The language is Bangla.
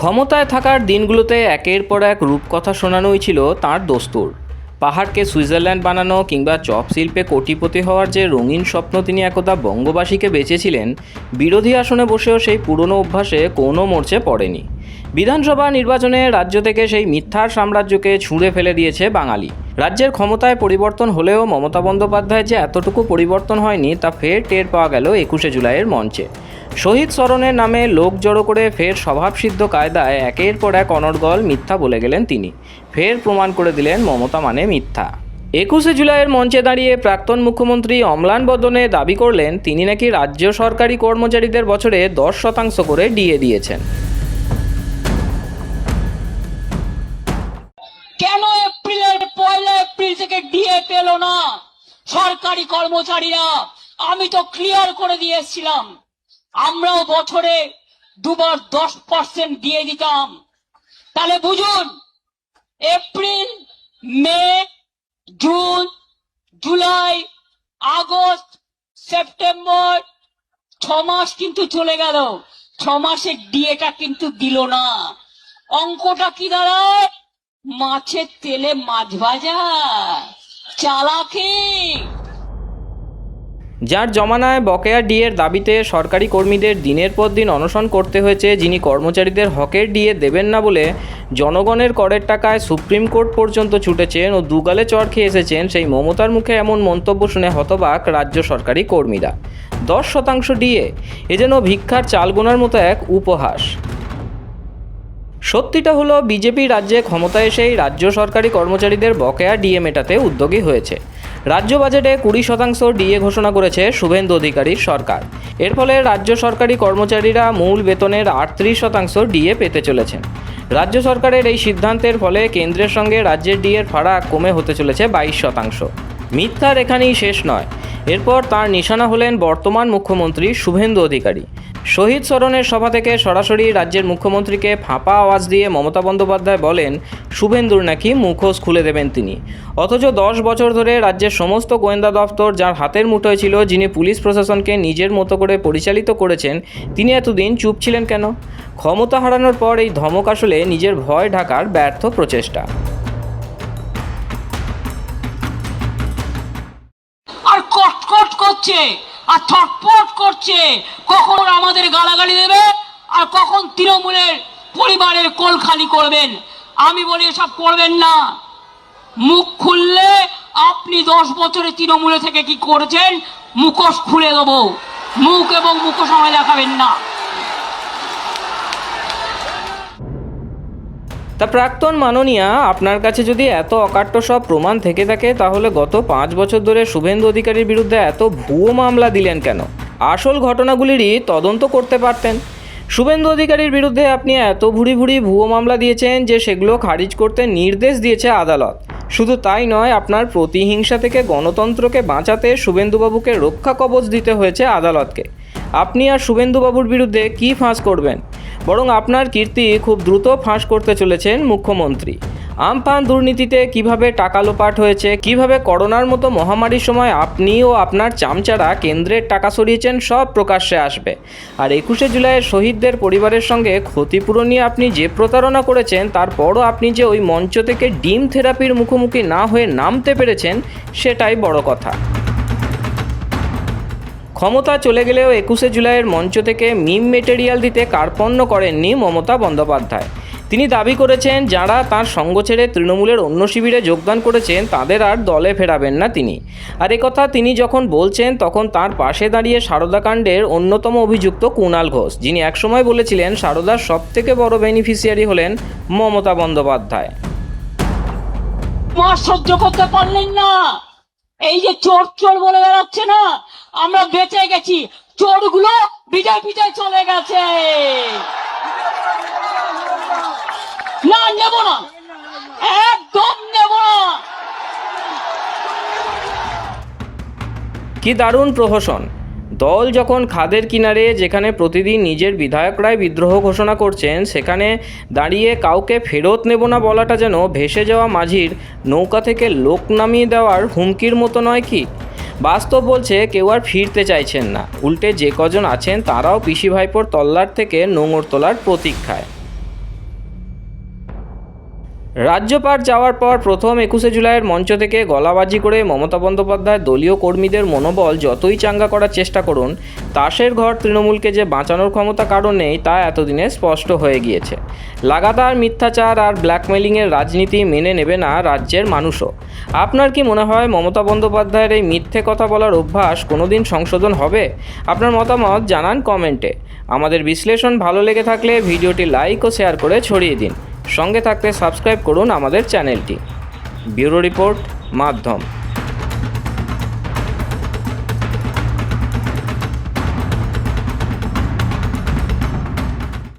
ক্ষমতায় থাকার দিনগুলোতে একের পর এক রূপকথা শোনানোই ছিল তাঁর দস্তুর। পাহাড়কে সুইজারল্যান্ড বানানো কিংবা চপ শিল্পে কোটিপতি হওয়ার যে রঙিন স্বপ্ন তিনি একদা বঙ্গবাসীকে বেচেছিলেন, বিরোধী আসনে বসেও সেই পুরনো অভ্যাসে কোনো মরচে পড়েনি। বিধানসভা নির্বাচনে রাজ্য থেকে সেই মিথ্যার সাম্রাজ্যকে ছুঁড়ে ফেলে দিয়েছে বাঙালি। রাজ্যের ক্ষমতায় পরিবর্তন হলেও মমতা বন্দ্যোপাধ্যায়ের যে এতটুকু পরিবর্তন হয়নি তা ফের টের পাওয়া গেল 21শে জুলাইয়ের মঞ্চে। শহীদ স্মরণের নামে লোক জড়ো করে ফের স্বভাবসিদ্ধ কায়দায় একের পর এক অনর্গল মিথ্যা বলে গেলেন তিনি। ফের প্রমাণ করে দিলেন মমতা মানে মিথ্যা। 21শে জুলাইয়ের মঞ্চে দাঁড়িয়ে প্রাক্তন মুখ্যমন্ত্রী অম্লান বদনে দাবি করলেন তিনি নাকি রাজ্য সরকারি কর্মচারীদের বছরে 10% করে ডিএ দিয়েছেন। কেন পয়লা এপ্রিল থেকে ডিএ পেল না সরকারি কর্মচারীরা? আমি তো ক্লিয়ার করে দিয়েছিলাম, আমরাও বছরে দুবার 10% দিয়ে দিতাম। তাহলে বুঝুন, এপ্রিল, মে, জুন, জুলাই, আগস্ট, সেপ্টেম্বর 6 মাস কিন্তু চলে গেল, 6 মাসের ডিএটা কিন্তু দিল না। অঙ্কটা কি দাঁড়ায়? মাছের তেলে মাছ ভাজা, চালাকি। যার জমানায় বকেয়া ডিএর দাবিতে সরকারি কর্মীদের দিনের পর দিন অনশন করতে হয়েছে, যিনি কর্মচারীদের হকের ডিএ দেবেন না বলে জনগণের করের টাকায় সুপ্রিম কোর্ট পর্যন্ত ছুটেছেন ও দুগালে চড় খেয়ে এসেছেন, সেই মমতার মুখে এমন মন্তব্য শুনে হতবাক রাজ্য সরকারি কর্মীরা। 10% ডিএ, এ যেন ভিক্ষার চাল গোনার মতো এক উপহাস। সত্যিটা হলো, বিজেপি রাজ্যে ক্ষমতায় এসেই রাজ্য সরকারি কর্মচারীদের বকেয়া ডিএ মেটাতে উদ্যোগী হয়েছে। রাজ্য বাজেটে 20% ডিএ ঘোষণা করেছে শুভেন্দু অধিকারীর সরকার। এর ফলে রাজ্য সরকারি কর্মচারীরা মূল বেতনের 38% ডিএ পেতে চলেছেন। রাজ্য সরকারের এই সিদ্ধান্তের ফলে কেন্দ্রের সঙ্গে রাজ্যের ডিএর ফারাক কমে হতে চলেছে 22%। মিথ্যার এখানেই শেষ নয়, এরপর তার নিশানা হলেন বর্তমান মুখ্যমন্ত্রী শুভেন্দু অধিকারী। শহীদ স্মরণের সভা থেকে সরাসরি রাজ্যের মুখ্যমন্ত্রীকে ফাঁপা আওয়াজ দিয়ে মমতা বন্দ্যোপাধ্যায় বলেন শুভেন্দুর নাকি মুখোশ খুলে দেবেন তিনি। অথচ 10 বছর ধরে রাজ্যের সমস্ত গোয়েন্দা দফতর যার হাতের মুঠোয় ছিল, যিনি পুলিশ প্রশাসনকে নিজের মতো করে পরিচালিত করেছেন, তিনি এতদিন চুপ ছিলেন কেন? ক্ষমতা হারানোর পর এই ধমক আসলে নিজের ভয় ঢাকার ব্যর্থ প্রচেষ্টা। আর কটকট করছে আর ছটফট করছে, কখন আমাদের গালাগালি দেবে আর কখন তৃণমূলের পরিবারের কোল খালি করবেন। আমি বলি এসব করবেন না। মুখ খুললে আপনি 10 বছরে তৃণমূলে থেকে কি করেছেন মুখোশ খুলে দেবো। মুখ এবং মুখোশ আমায় দেখাবেন না। তা প্রাক্তন মাননীয়া, আপনার কাছে যদি এত অকাট্য সব প্রমাণ থেকে থাকে, তাহলে গত 5 বছর ধরে শুভেন্দু অধিকারীর বিরুদ্ধে এত ভুয়ো মামলা দিলেন কেন? আসল ঘটনাগুলিরই তদন্ত করতে পারতেন। শুভেন্দু অধিকারীর বিরুদ্ধে আপনি এত ভুরি ভুয়ো মামলা দিয়েছেন যে সেগুলো খারিজ করতে নির্দেশ দিয়েছে আদালত। শুধু তাই নয়, আপনার প্রতিহিংসা থেকে গণতন্ত্রকে বাঁচাতে শুভেন্দুবাবুকে রক্ষা কবচ দিতে হয়েছে আদালতকে। আপনি আর শুভেন্দুবাবুর বিরুদ্ধে কি ফাঁস করবেন? বরং আপনার কীর্তি খুব দ্রুত ফাঁস করতে চলেছেন মুখ্যমন্ত্রী। আমফান দুর্নীতিতে কিভাবে টাকা লোপাট হয়েছে, কিভাবে করোনার মতো মহামারীর সময় আপনি ও আপনার চামচারা কেন্দ্রের টাকা সরিয়েছেন, সব প্রকাশ্যে আসবে। আর 21শে জুলাইয়ের শহীদদের পরিবারের সঙ্গে ক্ষতিপূরণ নিয়ে আপনি যে প্রতারণা করেছেন, তারপরও আপনি যে ওই মঞ্চ থেকে ডিম থেরাপির মুখোমুখি না হয়ে নামতে পেরেছেন, সেটাই বড় কথা। ক্ষমতা চলে গেলেও 21শে জুলাইয়ের মঞ্চ থেকে মিম মেটেরিয়াল দিতে কার্পণ্য করেননি মমতা বন্দ্যোপাধ্যায়। তিনি দাবি করেছেন যারা তার সঙ্গ ছেড়ে তৃণমূলের অন্য শিবিরে যোগদান করেছেন তাদের আর দলে ফেরাবেন না তিনি। আর একথা তিনি যখন বলছেন, তখন তার পাশে দাঁড়িয়ে সারদাকাণ্ডের অন্যতম অভিযুক্ত কুণাল ঘোষ, যিনি একসময় বলেছিলেন সারদার সবথেকে বড় বেনিফিশিয়ারি হলেন মমতা বন্দ্যোপাধ্যায়। সহ্য করতে পারলেন না। এই যে চোর চোর বলে বেড়াচ্ছে না, আমরা বেঁচে গেছি। চোরগুলো বিজেপিতে চলে গেছে। না, নেব না, একদম নেব না। কি দারুণ প্রহসন! দল যখন খাদের কিনারে, যেখানে প্রতিদিন নিজের বিধায়করাই বিদ্রোহ ঘোষণা করছেন, সেখানে দাঁড়িয়ে কাউকে ফেরত নেব না বলাটা যেন ভেসে যাওয়া মাঝির নৌকা থেকে লোক নামিয়ে দেওয়ার হুমকির মতো নয় কি? বাস্তব বলছে কেউ আর ফিরতে চাইছেন না। উল্টে যে কজন আছেন তারাও পিসি ভাইপোর তল্লাট থেকে নোঙর তোলার প্রতীক্ষায়। রাজ্যপাঠ যাওয়ার পর প্রথম 21শে জুলাইয়ের মঞ্চ থেকে গলাবাজি করে মমতা বন্দ্যোপাধ্যায় দলীয় কর্মীদের মনোবল যতই চাঙ্গা করার চেষ্টা করুন, তাসের ঘর তৃণমূলকে যে বাঁচানোর ক্ষমতা কারণ নেই তা এতদিনে স্পষ্ট হয়ে গিয়েছে। লাগাতার মিথ্যাচার আর ব্ল্যাকমেলিংয়ের রাজনীতি মেনে নেবে না রাজ্যের মানুষও। আপনার কি মনে হয় মমতা বন্দ্যোপাধ্যায়ের এই মিথ্যে কথা বলার অভ্যাস কোনোদিন সংশোধন হবে? আপনার মতামত জানান কমেন্টে। আমাদের বিশ্লেষণ ভালো লেগে থাকলে ভিডিওটি লাইক ও শেয়ার করে ছড়িয়ে দিন। সঙ্গে থাকতে সাবস্ক্রাইব করুন আমাদের চ্যানেলটি। ব্যুরো রিপোর্ট, মাধ্যম।